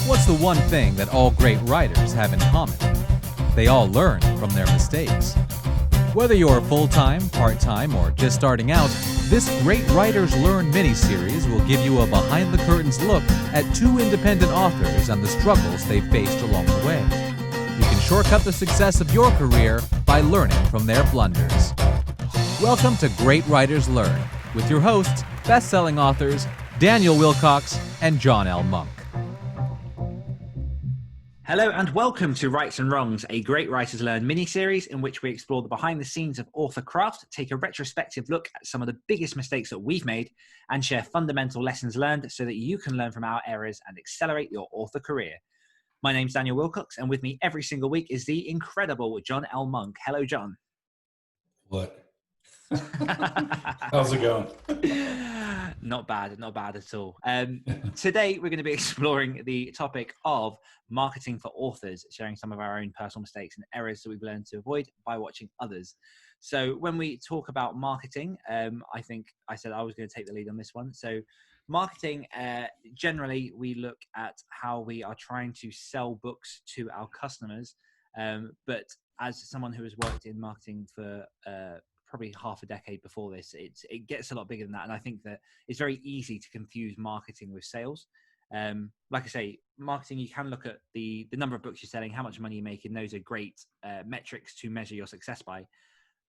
What's the one thing that all great writers have in common? They all learn from their mistakes. Whether you're full-time, part-time, or just starting out, this Great Writers Learn miniseries will give you a behind-the-curtains look at two independent authors and the struggles they've faced along the way. You can shortcut the success of your career by learning from their blunders. Welcome to Great Writers Learn, with your hosts, best-selling authors Daniel Willcocks and John L. Monk. Hello and welcome to Rights and Wrongs, a Great Writers Learn mini-series in which we explore the behind the scenes of author craft, take a retrospective look at some of the biggest mistakes that we've made, and share fundamental lessons learned so that you can learn from our errors and accelerate your author career. My name's Daniel Willcocks, and with me every single week is the incredible John L. Monk. Hello, John. What? How's it going? Not bad at all. Today, we're going to be exploring the topic of marketing for authors, sharing some of our own personal mistakes and errors that we've learned to avoid by watching others. So when we talk about marketing, I think I said I was going to take the lead on this one. So marketing, generally, we look at how we are trying to sell books to our customers. But as someone who has worked in marketing for probably half a decade before this, it gets a lot bigger than that. And I think that it's very easy to confuse marketing with sales. Like I say, marketing, you can look at the number of books you're selling, how much money you're making. Those are great metrics to measure your success by.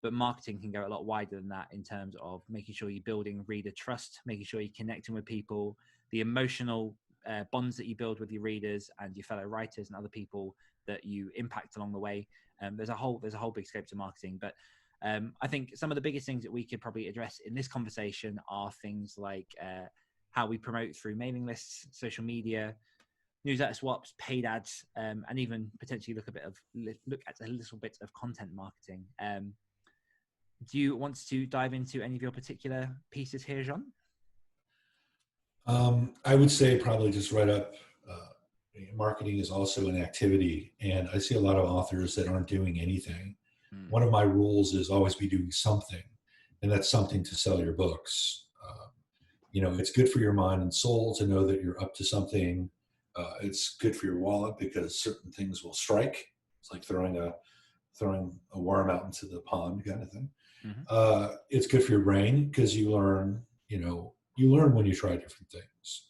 But marketing can go a lot wider than that in terms of making sure you're building reader trust, making sure you're connecting with people, the emotional bonds that you build with your readers and your fellow writers and other people that you impact along the way. There's a whole big scope to marketing. But I think some of the biggest things that we could probably address in this conversation are things like how we promote through mailing lists, social media, newsletter swaps, paid ads, and even potentially look at a little bit of content marketing. Do you want to dive into any of your particular pieces here, John? I would say probably just right up. Marketing is also an activity, and I see a lot of authors that aren't doing anything. One of my rules is always be doing something, and that's something to sell your books. It's good for your mind and soul to know that you're up to something. It's good for your wallet because certain things will strike. It's like throwing a worm out into the pond kind of thing. Mm-hmm. It's good for your brain because you learn when you try different things.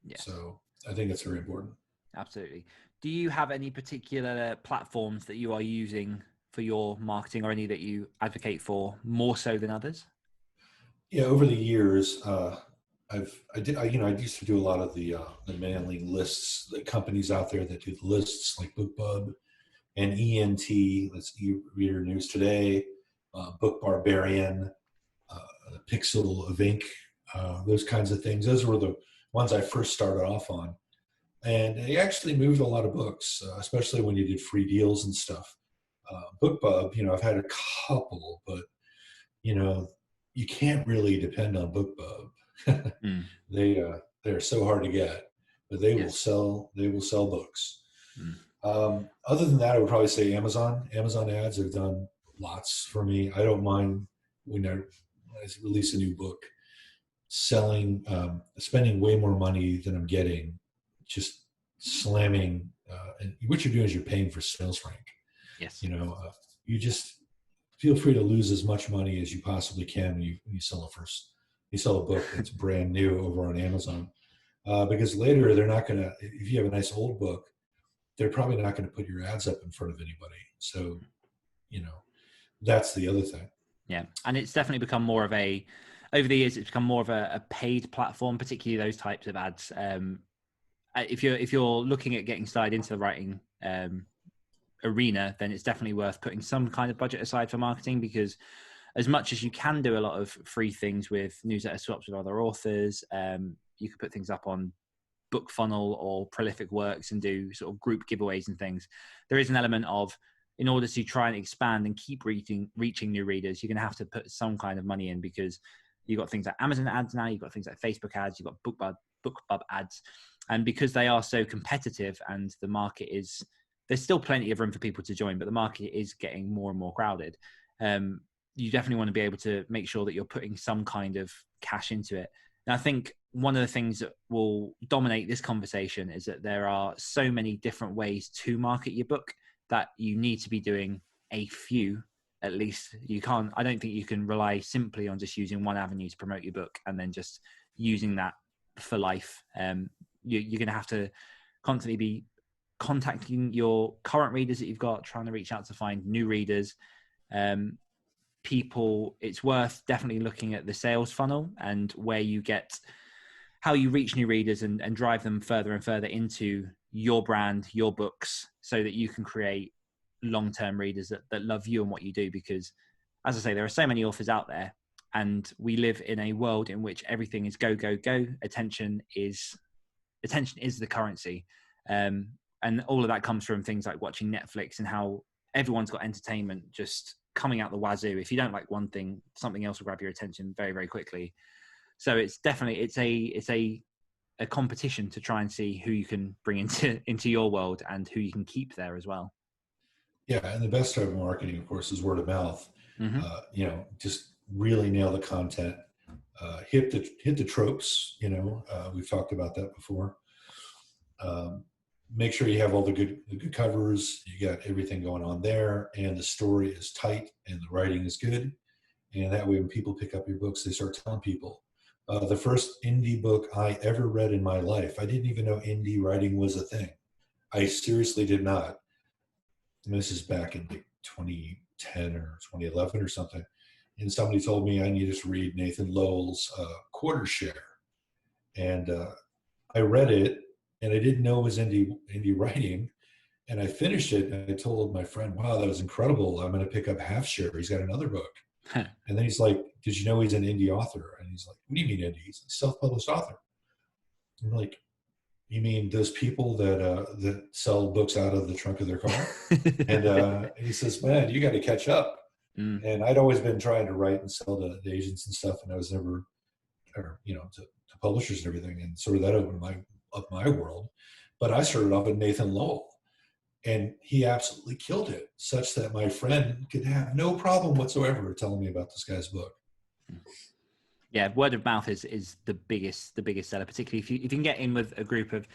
Yeah. So I think that's very important. Absolutely. Do you have any particular platforms that you are using for your marketing, or any that you advocate for more so than others? Yeah, over the years, I used to do a lot of the mailing lists, the companies out there that do the lists like BookBub and ENT, that's e-Reader News Today, Book Barbarian, Pixel of Ink, those kinds of things. Those were the ones I first started off on. And they actually moved a lot of books, especially when you did free deals and stuff. BookBub, I've had a couple, but, you can't really depend on BookBub. They're so hard to get, but they will sell books. Other than that, I would probably say Amazon ads have done lots for me. I don't mind when I release a new book, spending way more money than I'm getting, just slamming. And what you're doing is you're paying for sales rank. Yes. You just feel free to lose as much money as you possibly can when you sell a book that's brand new over on Amazon, because later they're not going to. If you have a nice old book, they're probably not going to put your ads up in front of anybody. So, that's the other thing. Yeah, and it's definitely become more of over the years, it's become more of a paid platform, particularly those types of ads. If you're looking at getting started into the writing arena, then it's definitely worth putting some kind of budget aside for marketing, because as much as you can do a lot of free things with newsletter swaps with other authors, you could put things up on BookFunnel or Prolific Works and do sort of group giveaways and things. There is an element of, in order to try and expand and keep reaching new readers, you're going to have to put some kind of money in, because you've got things like Amazon ads now, you've got things like Facebook ads, you've got BookBub ads. And because they are so competitive and the market is, there's still plenty of room for people to join, but the market is getting more and more crowded. You definitely want to be able to make sure that you're putting some kind of cash into it. And I think one of the things that will dominate this conversation is that there are so many different ways to market your book that you need to be doing a few at least. I don't think you can rely simply on just using one avenue to promote your book and then just using that for life. You're going to have to constantly be contacting your current readers that you've got, trying to reach out to find new readers. People, it's worth definitely looking at the sales funnel and how you reach new readers and drive them further and further into your brand, your books, so that you can create long-term readers that love you and what you do. Because, as I say, there are so many authors out there, and we live in a world in which everything is go, go, go. Attention is the currency. And all of that comes from things like watching Netflix and how everyone's got entertainment just coming out the wazoo. If you don't like one thing, something else will grab your attention very, very quickly. So it's definitely, it's a competition to try and see who you can bring into your world and who you can keep there as well. Yeah, and the best type of marketing, of course, is word of mouth. Mm-hmm. Just really nail the content, hit the tropes. We've talked about that before. Make sure you have all the good covers. You got everything going on there, and the story is tight, and the writing is good. And that way, when people pick up your books, they start telling people. The first indie book I ever read in my life, I didn't even know indie writing was a thing. I seriously did not. And this is back in like 2010 or 2011 or something. And somebody told me I needed to read Nathan Lowell's Quarter Share. And I read it, and I didn't know it was indie writing. And I finished it, and I told my friend, wow, that was incredible. I'm going to pick up Half Share. He's got another book. And then he's like, did you know he's an indie author? And he's like, what do you mean indie? He's a self-published author. I'm like, you mean those people that sell books out of the trunk of their car? And he says, man, you got to catch up. And I'd always been trying to write and sell to the agents and stuff, and I was never, to publishers and everything, and sort of that opened up my world. But I started off with Nathan Lowell, and he absolutely killed it, such that my friend could have no problem whatsoever telling me about this guy's book. Yeah, word of mouth is the biggest seller, particularly if you can get in with a group of,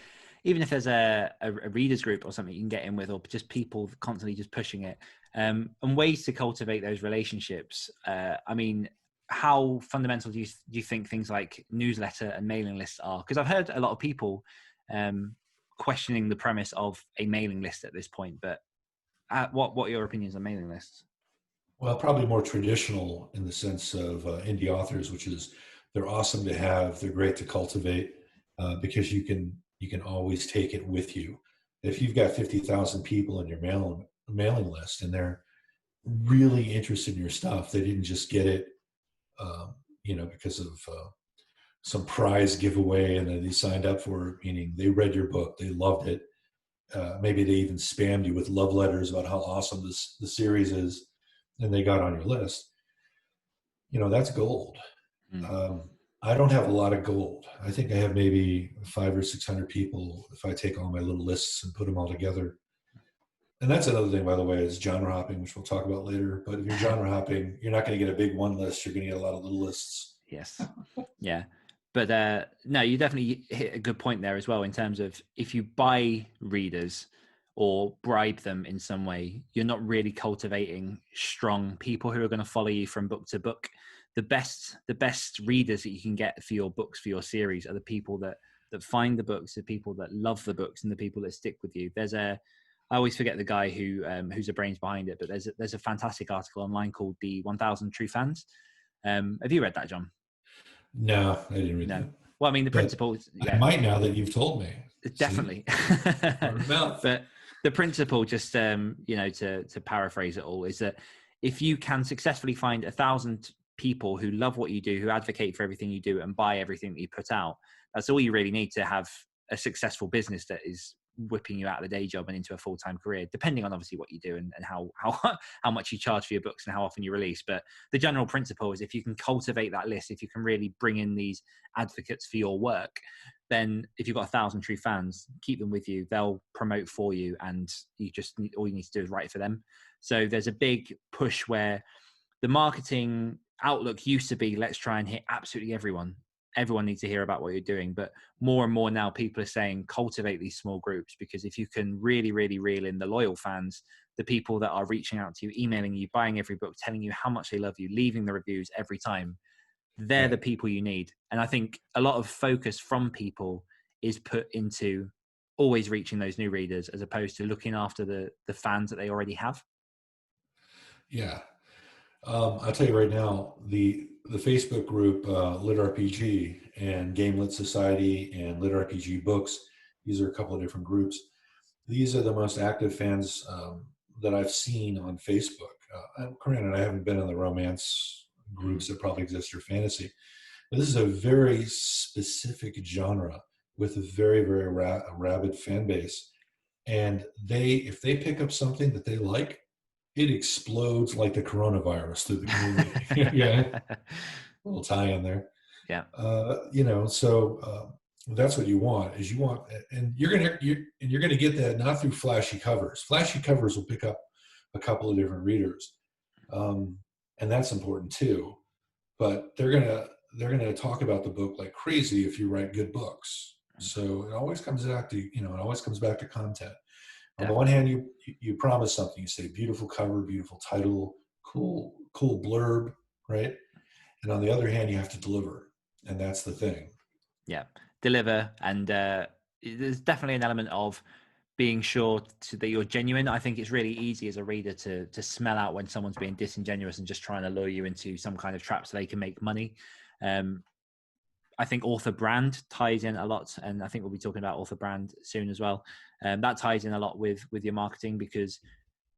even if there's a readers group or something you can get in with, or just people constantly just pushing it, and ways to cultivate those relationships. I mean, how fundamental do you think things like newsletter and mailing lists are? Because I've heard a lot of people questioning the premise of a mailing list at this point, but what are your opinions on mailing lists? Well, probably more traditional in the sense of indie authors, which is they're awesome to have, they're great to cultivate, because you can always take it with you. If you've got 50,000 people in your mailing list and they're really interested in your stuff, they didn't just get it, because of some prize giveaway, and then they signed up for it, meaning they read your book, they loved it. Maybe they even spammed you with love letters about how awesome the series is, and they got on your list. That's gold. I don't have a lot of gold. I think I have maybe 500 or 600 people if I take all my little lists and put them all together. And that's another thing, by the way, is genre hopping, which we'll talk about later. But if you're genre hopping, you're not going to get a big one list. You're going to get a lot of little lists. Yes. Yeah. But no, you definitely hit a good point there as well, in terms of if you buy readers or bribe them in some way, you're not really cultivating strong people who are going to follow you from book to book. The best readers that you can get for your books, for your series, are the people that find the books, the people that love the books, and the people that stick with you. I always forget the guy who's the brains behind it, but there's a fantastic article online called The 1000 True Fans. Have you read that, John? No, I didn't read that. Well, I mean, the principles. I might now that you've told me. Definitely. But the principle, just to paraphrase it all, is that if you can successfully find 1,000 people who love what you do, who advocate for everything you do, and buy everything that you put out, that's all you really need to have a successful business that is whipping you out of the day job and into a full-time career, depending on obviously what you do and how much you charge for your books and how often you release. But the general principle is, if you can cultivate that list, if you can really bring in these advocates for your work, then if you've got 1,000 true fans, keep them with you, they'll promote for you, and all you need to do is write for them. So there's a big push where the marketing outlook used to be, let's try and hit absolutely everyone. everyone needs to hear about what you're doing. But more and more now, people are saying cultivate these small groups, because if you can really, really reel in the loyal fans, the people that are reaching out to you, emailing you, buying every book, telling you how much they love you, leaving the reviews every time, they're the people you need. And I think a lot of focus from people is put into always reaching those new readers, as opposed to looking after the fans that they already have. Yeah. I'll tell you right now, the Facebook group Lit RPG and Game Lit Society and Lit RPG Books, these are a couple of different groups. These are the most active fans that I've seen on Facebook. Granted, I haven't been in the romance groups that probably exist or fantasy, but this is a very specific genre with a very, very rabid fan base. And if they pick up something that they like, it explodes like the coronavirus through the community. Yeah, a little tie in there. Yeah. That's what you want. And you're gonna get that not through flashy covers. Flashy covers will pick up a couple of different readers, and that's important too. But they're gonna talk about the book like crazy if you write good books. So it always comes back to content. On the one hand, you promise something. You say beautiful cover, beautiful title, cool blurb, right? And on the other hand, you have to deliver, and that's the thing. Yeah, deliver, and there's definitely an element of being sure that you're genuine. I think it's really easy as a reader to smell out when someone's being disingenuous and just trying to lure you into some kind of trap so they can make money. I think author brand ties in a lot, and I think we'll be talking about author brand soon as well. That ties in a lot with your marketing, because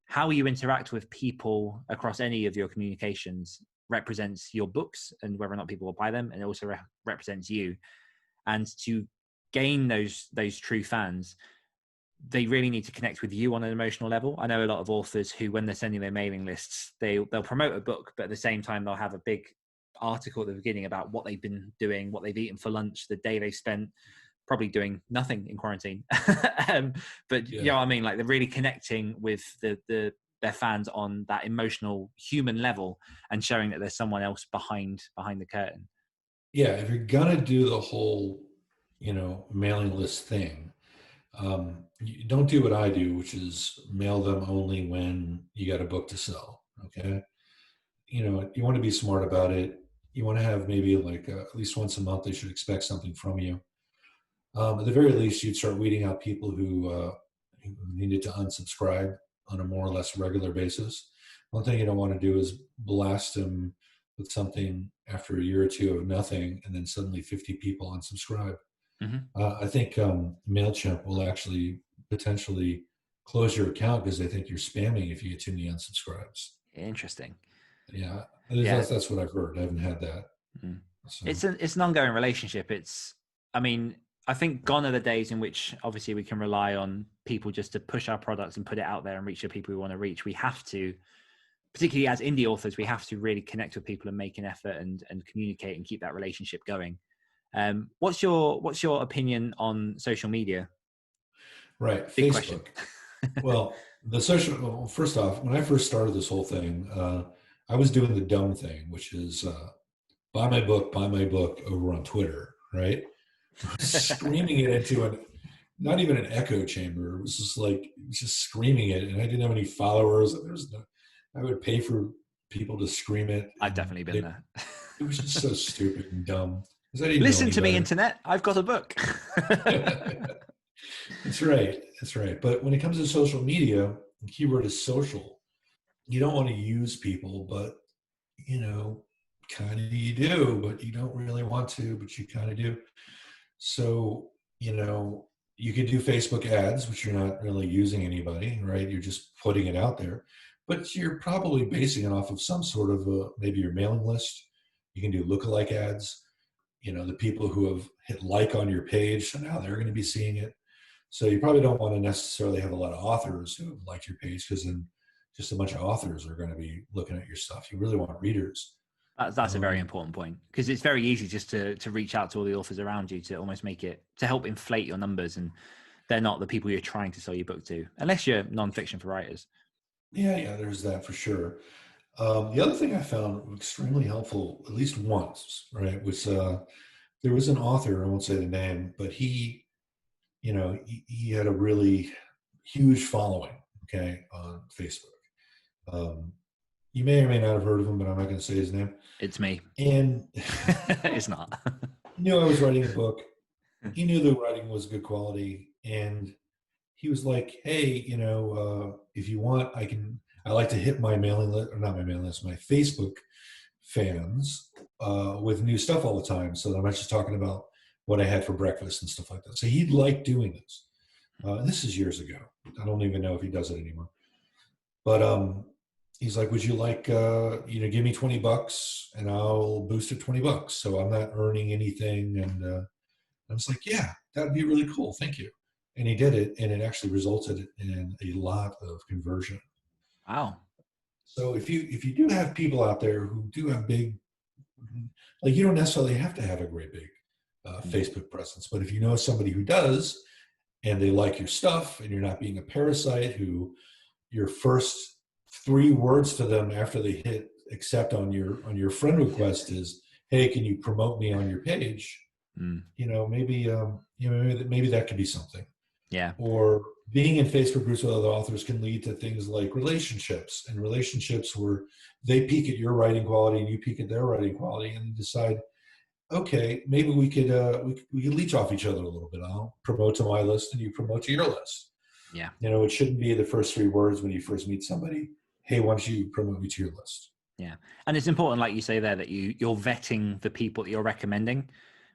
how you interact with people across any of your communications represents your books and whether or not people will buy them, and it also represents you. And to gain those true fans, they really need to connect with you on an emotional level. I know a lot of authors who, when they're sending their mailing lists, they'll promote a book, but at the same time they'll have a big article at the beginning about what they've been doing, what they've eaten for lunch, the day they spent probably doing nothing in quarantine. But you know what I mean? Like, they're really connecting with their fans on that emotional human level and showing that there's someone else behind the curtain. Yeah, if you're gonna do the whole, mailing list thing, you don't do what I do, which is mail them only when you got a book to sell. Okay, you want to be smart about it. You want to have maybe at least once a month they should expect something from you. At the very least, you'd start weeding out people who needed to unsubscribe on a more or less regular basis. One thing you don't want to do is blast them with something after a year or two of nothing, and then suddenly 50 people unsubscribe. Mm-hmm. I think MailChimp will actually potentially close your account because they think you're spamming if you get too many unsubscribes. Interesting. Yeah, that's what I've heard. I haven't had that. Mm. So. It's an ongoing relationship. I think gone are the days in which obviously we can rely on people just to push our products and put it out there and reach the people we want to reach. We have to, particularly as indie authors, we have to really connect with people and make an effort and communicate and keep that relationship going. What's your opinion on social media? Right, Big Facebook. Well, first off, when I first started this whole thing, I was doing the dumb thing, which is buy my book over on Twitter, right? Screaming it into not even an echo chamber. It was just screaming it, and I didn't have any followers. I would pay for people to scream it. I've definitely been there. It was just so stupid and dumb. Listen to me, internet. I've got a book. That's right. But when it comes to social media, the keyword is social. You don't want to use people, but kind of you do, but you don't really want to, but you kind of do. So, you could do Facebook ads, which you're not really using anybody, right? You're just putting it out there, but you're probably basing it off of some sort of maybe your mailing list. You can do lookalike ads. The people who have hit like on your page, so now they're going to be seeing it. So you probably don't want to necessarily have a lot of authors who have liked your page, because then just a bunch of authors are going to be looking at your stuff. You really want readers. That's a very important point, because it's very easy just to reach out to all the authors around you to almost make it, to help inflate your numbers, and they're not the people you're trying to sell your book to, unless you're nonfiction for writers. Yeah, there's that for sure. The other thing I found extremely helpful, at least once, right, was there was an author, I won't say the name, but he had a really huge following, okay, on Facebook. You may or may not have heard of him, but I'm not going to say his name. It's me. And It's not. he knew I was writing a book. He knew the writing was good quality, and he was like, "Hey, if you want, I like to hit my mailing list, or not my mailing list, my Facebook fans with new stuff all the time, so that I'm not just talking about what I had for breakfast and stuff like that." So he'd like doing this. This is years ago. I don't even know if he does it anymore. But he's like, "Would you like, give me $20 and I'll boost it $20, so I'm not earning anything." And I was like, "Yeah, that'd be really cool. Thank you." And he did it, and it actually resulted in a lot of conversion. Wow. So if you do have people out there who do have big, like, you don't necessarily have to have a great big Facebook presence, but if you know somebody who does, and they like your stuff, and you're not being a parasite who your first 3 words to them after they hit accept on your friend request is, "Hey, can you promote me on your page?" Maybe that could be something. Yeah. Or being in Facebook groups with other authors can lead to things like relationships, and relationships where they peek at your writing quality and you peek at their writing quality, and decide, okay, maybe we could leech off each other a little bit. I'll promote to my list and you promote to your list. Yeah. It shouldn't be the first 3 words when you first meet somebody. "Hey, why don't you promote me to your list?" Yeah. And it's important, like you say there, that you're vetting the people that you're recommending,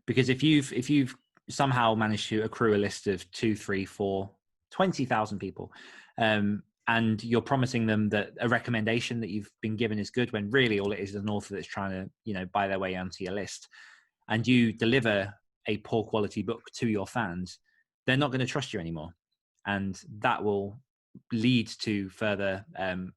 because if you've somehow managed to accrue a list of 2, 3, 4, 20,000 people, and you're promising them that a recommendation that you've been given is good, when really all it is an author that's trying to, buy their way onto your list, and you deliver a poor quality book to your fans, they're not going to trust you anymore. And that will lead to further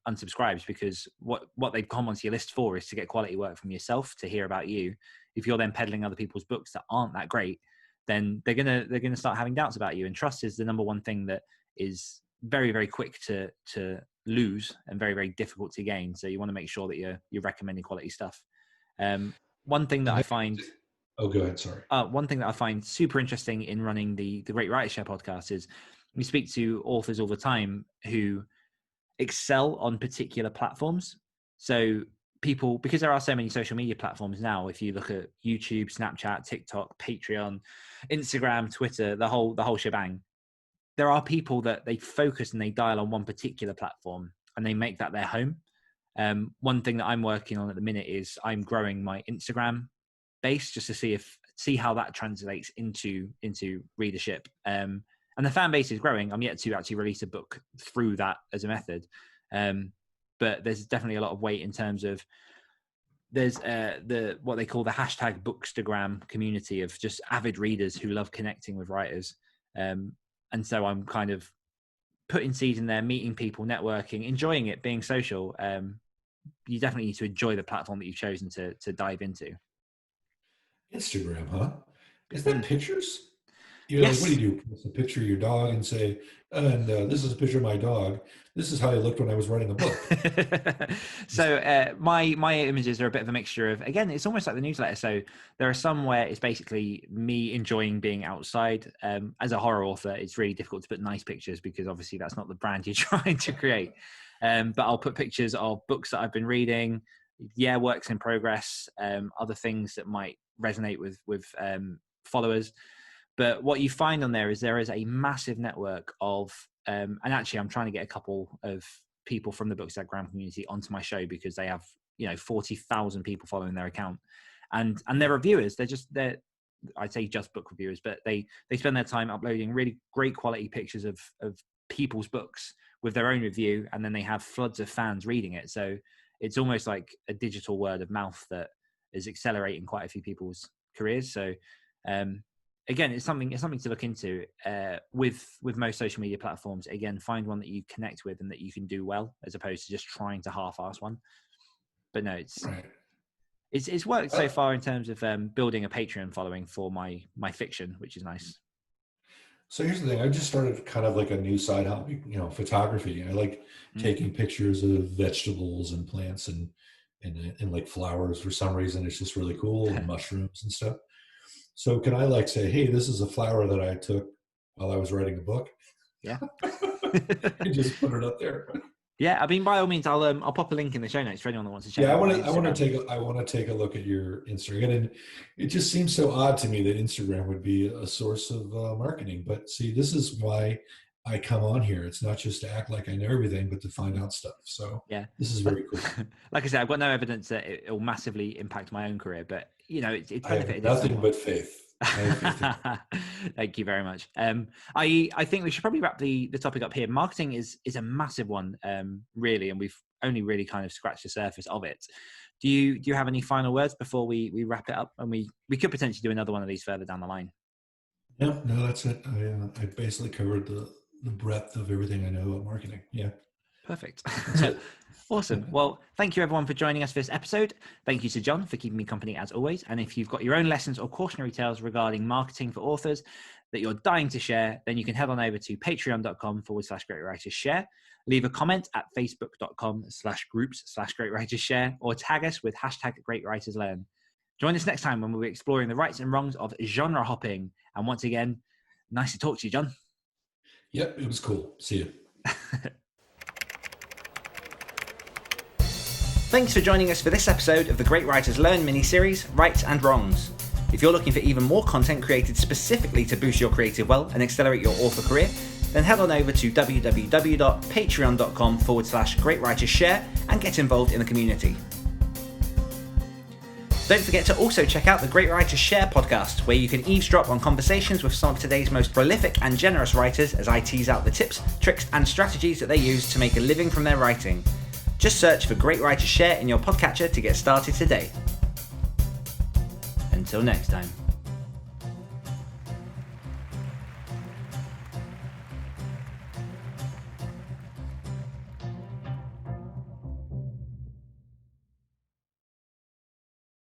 unsubscribes, because what they've come onto your list for is to get quality work from yourself, to hear about you. If you're then peddling other people's books that aren't that great, then they're gonna start having doubts about you. And trust is the number one thing that is very, very quick to lose and very, very difficult to gain. So you want to make sure that you're recommending quality stuff. One thing that I find Oh, go ahead. Sorry. One thing that I find super interesting in running the Great Writer Share podcast is we speak to authors all the time who excel on particular platforms. So people, because there are so many social media platforms now, if you look at YouTube, Snapchat, TikTok, Patreon, Instagram, Twitter, the whole shebang, there are people that they focus and they dial on one particular platform and they make that their home. One thing that I'm working on at the minute is I'm growing my Instagram base, just to see how that translates into readership. And the fan base is growing. I'm yet to actually release a book through that as a method. But there's definitely a lot of weight in terms of there's what they call the hashtag Bookstagram community of just avid readers who love connecting with writers. And so I'm kind of putting seeds in there, meeting people, networking, enjoying it, being social. You definitely need to enjoy the platform that you've chosen to dive into. Instagram, huh? Is that pictures? Yes. Like, what do you do? Post a picture of your dog and say, and this is a picture of my dog. This is how I looked when I was writing a book. So my images are a bit of a mixture of, again, it's almost like the newsletter. So there are some where it's basically me enjoying being outside. As a horror author, it's really difficult to put nice pictures because obviously that's not the brand you're trying to create. But I'll put pictures of books that I've been reading, works in progress, other things that might resonate with followers. But what you find on there is a massive network of, and actually I'm trying to get a couple of people from the Bookstagram community onto my show because they have, 40,000 people following their account, and they're reviewers. They're I'd say just book reviewers, but they spend their time uploading really great quality pictures of people's books with their own review, and then they have floods of fans reading it. So it's almost like a digital word of mouth that is accelerating quite a few people's careers. So again, it's something to look into with most social media platforms. Again, find one that you connect with and that you can do well, as opposed to just trying to half-ass one. But no, it's worked so far in terms of building a Patreon following for my fiction, which is nice. So here's the thing. I just started kind of like a new side hobby, photography. I like taking pictures of vegetables and plants and like flowers for some reason. It's just really cool, and mushrooms and stuff. So can I like say, hey, this is a flower that I took while I was writing a book? Yeah. And just put it up there. Yeah, I mean, by all means, I'll pop a link in the show notes for anyone that wants to check. Yeah, I want to take a look at your Instagram, and it just seems so odd to me that Instagram would be a source of marketing. But see, this is why I come on here. It's not just to act like I know everything, but to find out stuff. So yeah, this is very cool. Like I said, I've got no evidence that it will massively impact my own career, but it's benefited. I have nothing but faith. Thank you very much. I think we should probably wrap the topic up here. Marketing is a massive one, really, and we've only really kind of scratched the surface of it. Do you have any final words before we wrap it up? And we could potentially do another one of these further down the line. No, that's it. I basically covered the breadth of everything I know about marketing. Yeah. Perfect. Awesome. Well, thank you everyone for joining us for this episode. Thank you to Jon for keeping me company as always. And if you've got your own lessons or cautionary tales regarding marketing for authors that you're dying to share, then you can head on over to patreon.com/greatwritersshare. Leave a comment at facebook.com/groups/greatwritersshare or tag us with #greatwriterslearn. Join us next time when we'll be exploring the rights and wrongs of genre hopping. And once again, nice to talk to you, Jon. Yep, it was cool. See you. Thanks for joining us for this episode of the Great Writers Learn mini-series, Rights and Wrongs. If you're looking for even more content created specifically to boost your creative well and accelerate your author career, then head on over to www.patreon.com/greatwritersshare and get involved in the community. Don't forget to also check out the Great Writers Share podcast, where you can eavesdrop on conversations with some of today's most prolific and generous writers as I tease out the tips, tricks and strategies that they use to make a living from their writing. Just search for Great Writers Share in your podcatcher to get started today. Until next time.